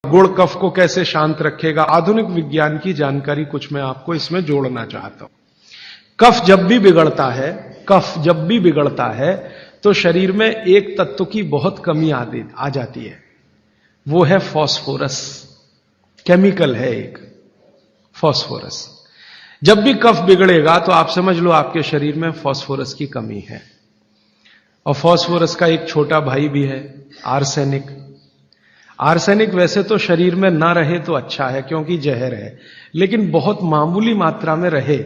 गुड़ कफ को कैसे शांत रखेगा, आधुनिक विज्ञान की जानकारी कुछ मैं आपको इसमें जोड़ना चाहता हूं। कफ जब भी बिगड़ता है तो शरीर में एक तत्व की बहुत कमी आ जाती है, वो है फास्फोरस। केमिकल है एक फास्फोरस। जब भी कफ बिगड़ेगा तो आप समझ लो आपके शरीर में फास्फोरस की कमी है। और फास्फोरस का एक छोटा भाई भी है, आर्सेनिक। आर्सेनिक वैसे तो शरीर में ना रहे तो अच्छा है क्योंकि जहर है, लेकिन बहुत मामूली मात्रा में रहे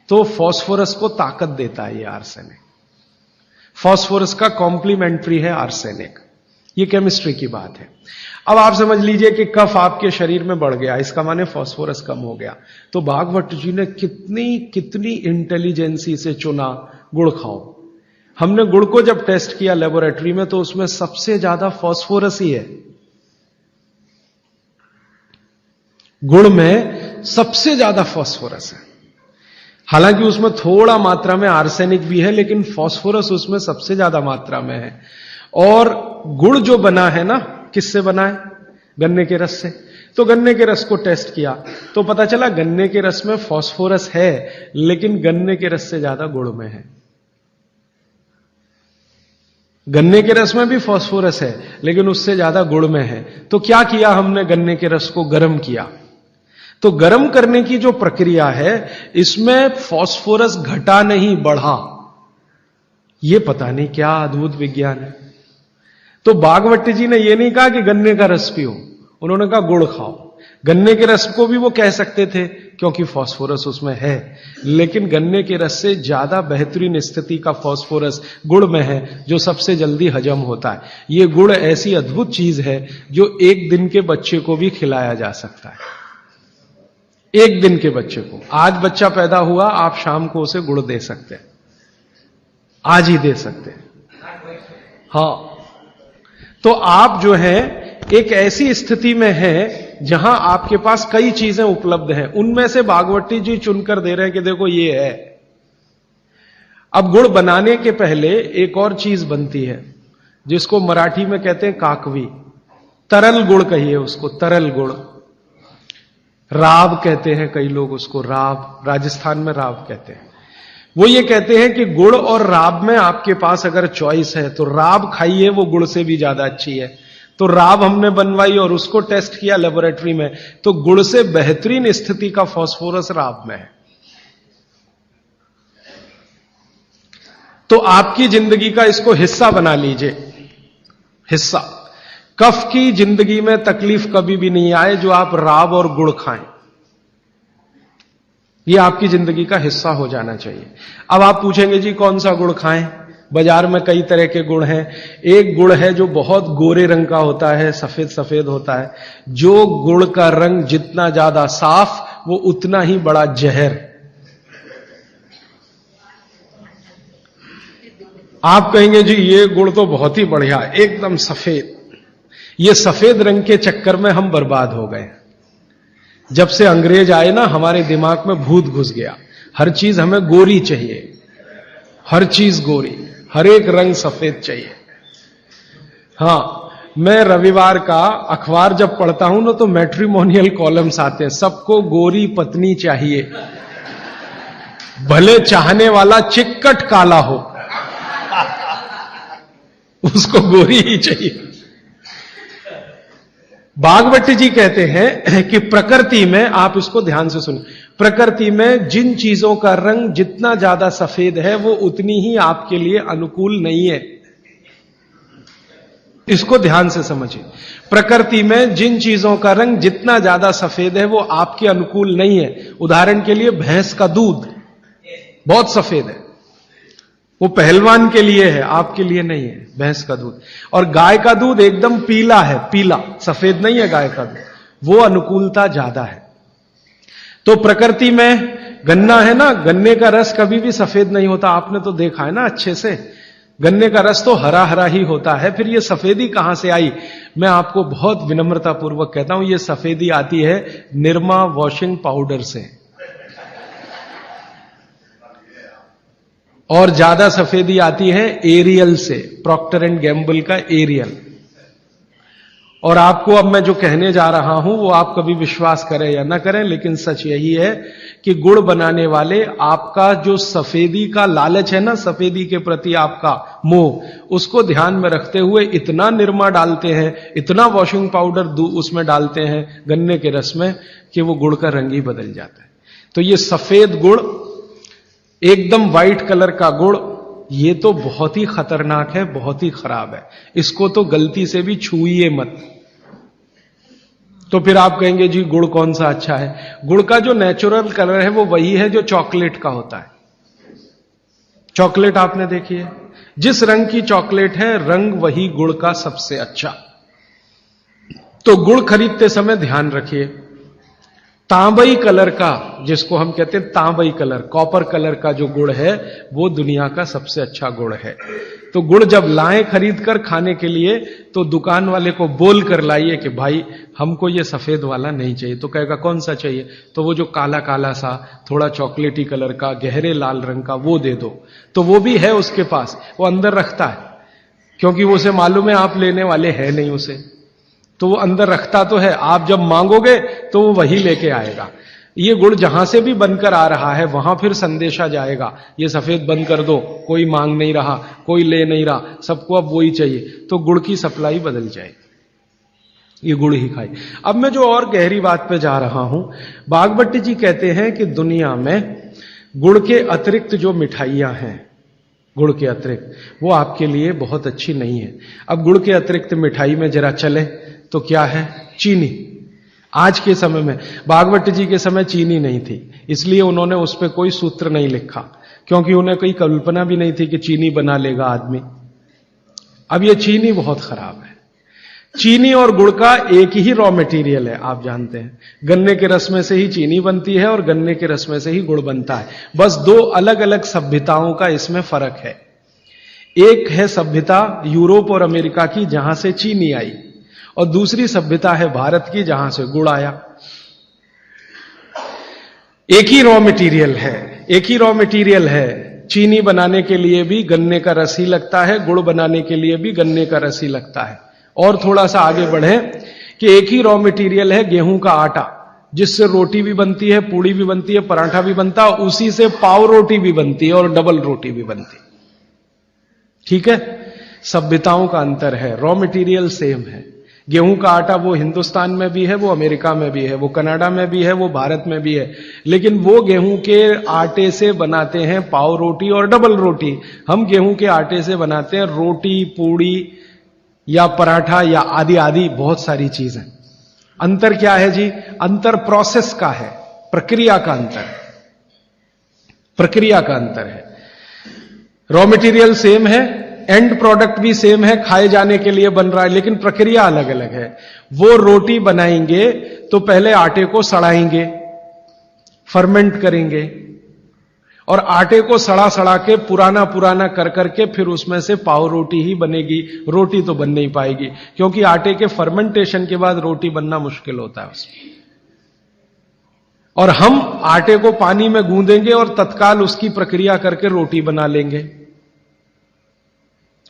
तो फास्फोरस को ताकत देता है ये आर्सेनिक। फास्फोरस का कॉम्प्लीमेंट्री है आर्सेनिक। ये केमिस्ट्री की बात है। अब आप समझ लीजिए कि कफ आपके शरीर में बढ़ गया, इसका माने फास्फोरस कम हो गया। तो भागवत जी ने कितनी इंटेलिजेंसी से चुना गुड़ खाओ। हमने गुड़ को जब टेस्ट किया लेबोरेटरी में तो उसमें सबसे ज्यादा फास्फोरस ही है। गुड़ में सबसे ज्यादा फास्फोरस है। हालांकि उसमें थोड़ा मात्रा में आर्सेनिक भी है, लेकिन फास्फोरस उसमें सबसे ज्यादा मात्रा में है। और गुड़ जो बना है ना, किससे बना है? गन्ने के रस से। तो गन्ने के रस को टेस्ट किया तो पता चला गन्ने के रस में फास्फोरस है, लेकिन गन्ने के रस से ज्यादा गुड़ में है। गन्ने के रस में भी फास्फोरस है, लेकिन उससे ज्यादा गुड़ में है। तो क्या किया हमने? गन्ने के रस को गर्म किया। तो गर्म करने की जो प्रक्रिया है, इसमें फास्फोरस घटा नहीं, बढ़ा। यह पता नहीं क्या अद्भुत विज्ञान है। तो भागवत जी ने यह नहीं कहा कि गन्ने का रस पियो, उन्होंने कहा गुड़ खाओ। गन्ने के रस को भी वो कह सकते थे क्योंकि फास्फोरस उसमें है, लेकिन गन्ने के रस से ज्यादा बेहतरीन स्थिति का फास्फोरस गुड़ में है, जो सबसे जल्दी हजम होता है। ये गुड़ ऐसी अद्भुत चीज है जो एक दिन के बच्चे को भी खिलाया जा सकता है। एक दिन के बच्चे को, आज बच्चा पैदा हुआ, आप शाम को उसे गुड़ दे सकते हैं, आज ही दे सकते हैं। हां, तो आप जो है एक ऐसी स्थिति में है जहां आपके पास कई चीजें उपलब्ध हैं, उनमें से भागवती जी चुनकर दे रहे हैं कि देखो ये है। अब गुड़ बनाने के पहले एक और चीज बनती है जिसको मराठी में कहते हैं काकवी। तरल गुड़ कहिए उसको, तरल गुड़। राब कहते हैं कई लोग उसको, राब, राजस्थान में राब कहते हैं। वो ये कहते हैं कि गुड़ और राब में आपके पास अगर चॉइस है तो राब खाइए, वो गुड़ से भी ज्यादा अच्छी है। तो राब हमने बनवाई और उसको टेस्ट किया लेबोरेटरी में, तो गुड़ से बेहतरीन स्थिति का फास्फोरस राब में है। तो आपकी जिंदगी का इसको हिस्सा बना लीजिए, हिस्सा। कफ की जिंदगी में तकलीफ कभी भी नहीं आए जो आप राब और गुड़ खाएं। यह आपकी जिंदगी का हिस्सा हो जाना चाहिए। अब आप पूछेंगे जी कौन सा गुड़ खाएं? बाजार में कई तरह के गुड़ हैं। एक गुड़ है जो बहुत गोरे रंग का होता है, सफेद सफेद होता है। जो गुड़ का रंग जितना ज्यादा साफ, वो उतना ही बड़ा जहर। आप कहेंगे जी ये गुड़ तो बहुत ही बढ़िया, एकदम सफेद। ये सफेद रंग के चक्कर में हम बर्बाद हो गए। जब से अंग्रेज आए ना, हमारे दिमाग में भूत घुस गया। हर चीज हमें गोरी चाहिए, हर चीज गोरी, हर एक रंग सफेद चाहिए। हां, मैं रविवार का अखबार जब पढ़ता हूं ना तो मैट्रिमोनियल कॉलम्स आते हैं, सबको गोरी पत्नी चाहिए, भले चाहने वाला चिक्कट काला हो, उसको गोरी ही चाहिए। भागवत जी कहते हैं कि प्रकृति में, आप इसको ध्यान से सुनिए, प्रकृति में जिन चीजों का रंग जितना ज्यादा सफेद है वो उतनी ही आपके लिए अनुकूल नहीं है। इसको ध्यान से समझिए। प्रकृति में जिन चीजों का रंग जितना ज्यादा सफेद है वो आपके अनुकूल नहीं है। उदाहरण के लिए भैंस का दूध बहुत सफेद है, वो पहलवान के लिए है, आपके लिए नहीं है भैंस का दूध। और गाय का दूध एकदम पीला है, पीला, सफेद नहीं है गाय का दूध, वो अनुकूलता ज्यादा है। तो प्रकृति में गन्ना है ना, गन्ने का रस कभी भी सफेद नहीं होता, आपने तो देखा है ना अच्छे से। गन्ने का रस तो हरा हरा ही होता है। फिर ये सफेदी कहां से आई? मैं आपको बहुत विनम्रता पूर्वक कहता हूं, ये सफेदी आती है निरमा वॉशिंग पाउडर से। और ज्यादा सफेदी आती है एरियल से, प्रॉक्टर एंड गैम्बल का एरियल। और आपको अब मैं जो कहने जा रहा हूं वो आप कभी विश्वास करें या ना करें, लेकिन सच यही है कि गुड़ बनाने वाले आपका जो सफेदी का लालच है ना, सफेदी के प्रति आपका मोह, उसको ध्यान में रखते हुए इतना निरमा डालते हैं, इतना वॉशिंग पाउडर उसमें डालते हैं गन्ने के रस में कि वो गुड़ का रंग ही बदल जाता है। तो ये सफेद गुड़, एकदम व्हाइट कलर का गुड़, ये तो बहुत ही खतरनाक है, बहुत ही खराब है। इसको तो गलती से भी छूइए मत। तो फिर आप कहेंगे जी गुड़ कौन सा अच्छा है? गुड़ का जो नेचुरल कलर है वो वही है जो चॉकलेट का होता है। चॉकलेट आपने देखी है, जिस रंग की चॉकलेट है रंग वही गुड़ का सबसे अच्छा। तो गुड़ खरीदते समय ध्यान रखिए, तांबई कलर का, जिसको हम कहते हैं तांबई कलर, कॉपर कलर का जो गुड़ है वो दुनिया का सबसे अच्छा गुड़ है। तो गुड़ जब लाएं खरीद कर खाने के लिए तो दुकान वाले को बोल कर लाइए कि भाई हमको ये सफेद वाला नहीं चाहिए। तो कहेगा कौन सा चाहिए? तो वो जो काला काला सा थोड़ा चॉकलेटी कलर का गहरे लाल रंग का वो दे दो। तो वो भी है उसके पास, वो अंदर रखता है, क्योंकि वो उसे मालूम है आप लेने वाले हैं नहीं उसे, तो वो अंदर रखता तो है। आप जब मांगोगे तो वो वही लेके आएगा। ये गुड़ जहां से भी बनकर आ रहा है वहां फिर संदेशा जाएगा, ये सफेद बंद कर दो, कोई मांग नहीं रहा, कोई ले नहीं रहा, सबको अब वही चाहिए। तो गुड़ की सप्लाई बदल जाएगी, ये गुड़ ही खाए। अब मैं जो और गहरी बात पे जा रहा हूं, बागभट्ट जी कहते हैं कि दुनिया में गुड़ के अतिरिक्त जो मिठाइयां हैं, गुड़ के अतिरिक्त, वो आपके लिए बहुत अच्छी नहीं है। अब गुड़ के अतिरिक्त मिठाई में जरा चले तो क्या है? चीनी। आज के समय में, बागभट्ट जी के समय चीनी नहीं थी, इसलिए उन्होंने उस पर कोई सूत्र नहीं लिखा, क्योंकि उन्हें कोई कल्पना भी नहीं थी कि चीनी बना लेगा आदमी। अब ये चीनी बहुत खराब है। चीनी और गुड़ का एक ही रॉ मटेरियल है, आप जानते हैं। गन्ने के रस में से ही चीनी बनती है और गन्ने के रस में से ही गुड़ बनता है। बस दो अलग अलग सभ्यताओं का इसमें फर्क है। एक है सभ्यता यूरोप और अमेरिका की, जहां से चीनी आई, और दूसरी सभ्यता है भारत की, जहां से गुड़ आया। एक ही रॉ मटेरियल है, एक ही रॉ मटेरियल है। चीनी बनाने के लिए भी गन्ने का रस ही लगता है, गुड़ बनाने के लिए भी गन्ने का रस ही लगता है। और थोड़ा सा आगे बढ़े कि एक ही रॉ मटेरियल है गेहूं का आटा, जिससे रोटी भी बनती है, पूड़ी भी बनती है, पराठा भी बनता है, उसी से पाव रोटी भी बनती है और डबल रोटी भी बनती है। ठीक है, सभ्यताओं का अंतर है, रॉ मटेरियल सेम है। गेहूं का आटा वो हिंदुस्तान में भी है, वो अमेरिका में भी है, वो कनाडा में भी है, वो भारत में भी है, लेकिन वो गेहूं के आटे से बनाते हैं पाव रोटी और डबल रोटी। हम गेहूं के आटे से बनाते हैं रोटी, पूड़ी या पराठा या आदि आदि बहुत सारी चीजें। अंतर क्या है जी? अंतर प्रोसेस का है, प्रक्रिया का अंतर है, प्रक्रिया का अंतर है। रॉ मटेरियल सेम है, एंड प्रोडक्ट भी सेम है, खाए जाने के लिए बन रहा है, लेकिन प्रक्रिया अलग अलग है। वो रोटी बनाएंगे तो पहले आटे को सड़ाएंगे, फर्मेंट करेंगे, और आटे को सड़ा सड़ा के पुराना पुराना कर करके फिर उसमें से पाव रोटी ही बनेगी। रोटी तो बन नहीं पाएगी, क्योंकि आटे के फर्मेंटेशन के बाद रोटी बनना मुश्किल होता है उसमें। और हम आटे को पानी में गूंदेंगे और तत्काल उसकी प्रक्रिया करके रोटी बना लेंगे।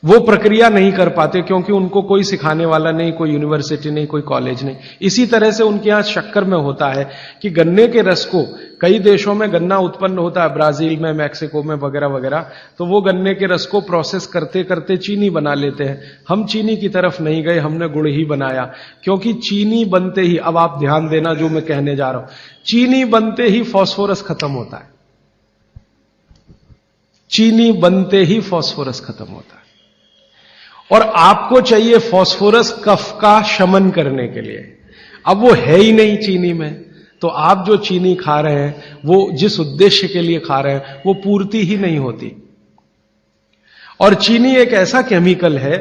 वो प्रक्रिया नहीं कर पाते, क्योंकि उनको कोई सिखाने वाला नहीं, कोई यूनिवर्सिटी नहीं, कोई कॉलेज नहीं। इसी तरह से उनके यहां शक्कर में होता है कि गन्ने के रस को, कई देशों में गन्ना उत्पन्न होता है, ब्राजील में, मैक्सिको में वगैरह वगैरह, तो वो गन्ने के रस को प्रोसेस करते करते चीनी बना लेते हैं। हम चीनी की तरफ नहीं गए, हमने गुड़ ही बनाया, क्योंकि चीनी बनते ही, अब आप ध्यान देना जो मैं कहने जा रहा हूं, चीनी बनते ही फास्फोरस खत्म होता है। चीनी बनते ही फास्फोरस खत्म होता है, और आपको चाहिए फास्फोरस कफ का शमन करने के लिए। अब वो है ही नहीं चीनी में, तो आप जो चीनी खा रहे हैं वो जिस उद्देश्य के लिए खा रहे हैं वो पूर्ति ही नहीं होती। और चीनी एक ऐसा केमिकल है,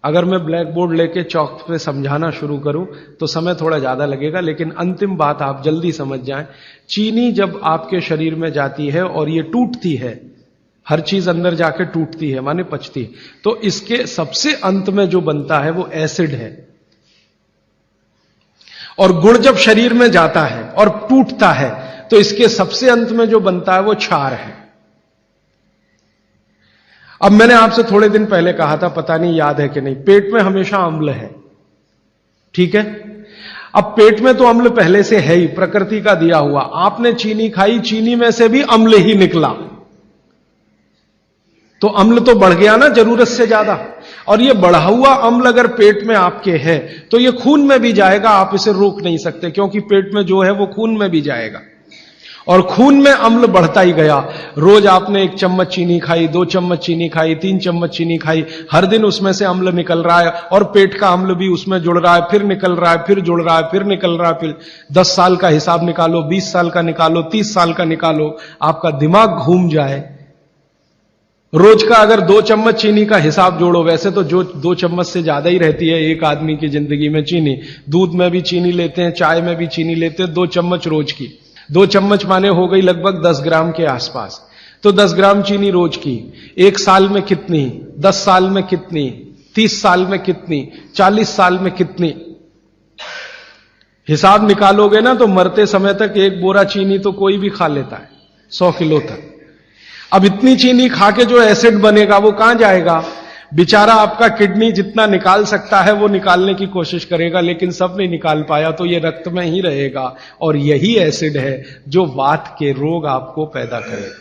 अगर मैं ब्लैक बोर्ड लेके चौक पे समझाना शुरू करूं तो समय थोड़ा ज्यादा लगेगा, लेकिन अंतिम बात आप जल्दी समझ जाएं। चीनी जब आपके शरीर में जाती है और ये टूटती है, हर चीज अंदर जाके टूटती है, माने पचती है, तो इसके सबसे अंत में जो बनता है वो एसिड है। और गुड़ जब शरीर में जाता है और टूटता है तो इसके सबसे अंत में जो बनता है वो क्षार है। अब मैंने आपसे थोड़े दिन पहले कहा था, पता नहीं याद है कि नहीं, पेट में हमेशा अम्ल है, ठीक है। अब पेट में तो अम्ल पहले से है ही, प्रकृति का दिया हुआ। आपने चीनी खाई, चीनी में से भी अम्ल ही निकला, तो अम्ल तो बढ़ गया ना जरूरत से ज्यादा। और ये बढ़ा हुआ अम्ल अगर पेट में आपके है तो ये खून में भी जाएगा, आप इसे रोक नहीं सकते, क्योंकि पेट में जो है वो खून में भी जाएगा। और खून में अम्ल बढ़ता ही गया। रोज आपने 1 चम्मच चीनी खाई, 2 चम्मच चीनी खाई, 3 चम्मच चीनी खाई, हर दिन उसमें से अम्ल निकल रहा है, और पेट का अम्ल भी उसमें जुड़ रहा है, फिर निकल रहा है, फिर जुड़ रहा है, फिर निकल रहा है। फिर 10 साल का हिसाब निकालो, 20 साल का निकालो, 30 साल का निकालो, आपका दिमाग घूम जाए। रोज का अगर 2 चम्मच चीनी का हिसाब जोड़ो, वैसे तो जो 2 चम्मच से ज्यादा ही रहती है एक आदमी की जिंदगी में चीनी। दूध में भी चीनी लेते हैं, चाय में भी चीनी लेते हैं, 2 चम्मच रोज की। 2 चम्मच माने हो गई लगभग 10 ग्राम के आसपास। तो 10 ग्राम चीनी रोज की, 1 साल में कितनी, 10 साल में कितनी, 30 साल में कितनी, 40 साल में कितनी, हिसाब निकालोगे ना तो मरते समय तक 1 बोरा चीनी तो कोई भी खा लेता है, 100 किलो तक। अब इतनी चीनी खा के जो एसिड बनेगा वो कहां जाएगा? बेचारा आपका किडनी जितना निकाल सकता है वो निकालने की कोशिश करेगा, लेकिन सब नहीं निकाल पाया, तो ये रक्त में ही रहेगा। और यही एसिड है जो वात के रोग आपको पैदा करेगा।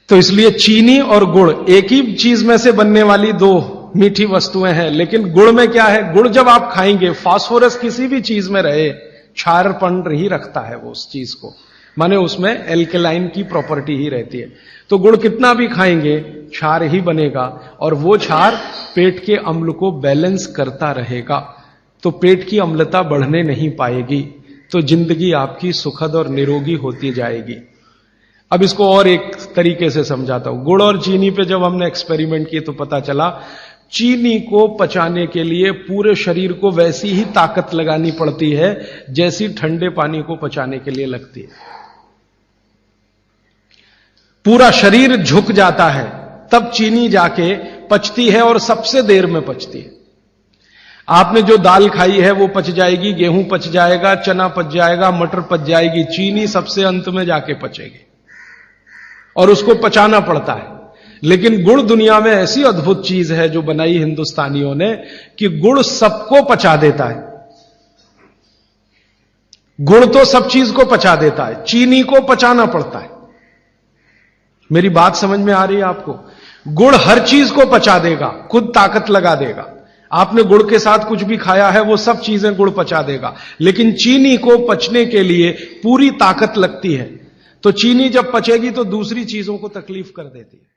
तो इसलिए चीनी और गुड़ एक ही चीज में से बनने वाली 2 मीठी वस्तुएं हैं, लेकिन गुड़ में क्या है? गुड़ जब आप खाएंगे, फास्फोरस किसी भी चीज में रहे, क्षारपन ही रखता है वो उस चीज को, माने उसमें एल्केलाइन की प्रॉपर्टी ही रहती है। तो गुड़ कितना भी खाएंगे क्षार ही बनेगा, और वो क्षार पेट के अम्ल को बैलेंस करता रहेगा, तो पेट की अम्लता बढ़ने नहीं पाएगी, तो जिंदगी आपकी सुखद और निरोगी होती जाएगी। अब इसको और एक तरीके से समझाता हूं। गुड़ और चीनी पे जब हमने एक्सपेरिमेंट किए तो पता चला चीनी को पचाने के लिए पूरे शरीर को वैसी ही ताकत लगानी पड़ती है जैसी ठंडे पानी को पचाने के लिए लगती है। पूरा शरीर झुक जाता है तब चीनी जाके पचती है, और सबसे देर में पचती है। आपने जो दाल खाई है वो पच जाएगी, गेहूं पच जाएगा, चना पच जाएगा, मटर पच जाएगी, चीनी सबसे अंत में जाके पचेगी, और उसको पचाना पड़ता है। लेकिन गुड़ दुनिया में ऐसी अद्भुत चीज है जो बनाई हिंदुस्तानियों ने, कि गुड़ सबको पचा देता है। गुड़ तो सब चीज को पचा देता है, चीनी को पचाना पड़ता है। मेरी बात समझ में आ रही है आपको? गुड़ हर चीज को पचा देगा, खुद ताकत लगा देगा। आपने गुड़ के साथ कुछ भी खाया है वो सब चीजें गुड़ पचा देगा, लेकिन चीनी को पचने के लिए पूरी ताकत लगती है। तो चीनी जब पचेगी तो दूसरी चीजों को तकलीफ कर देती है।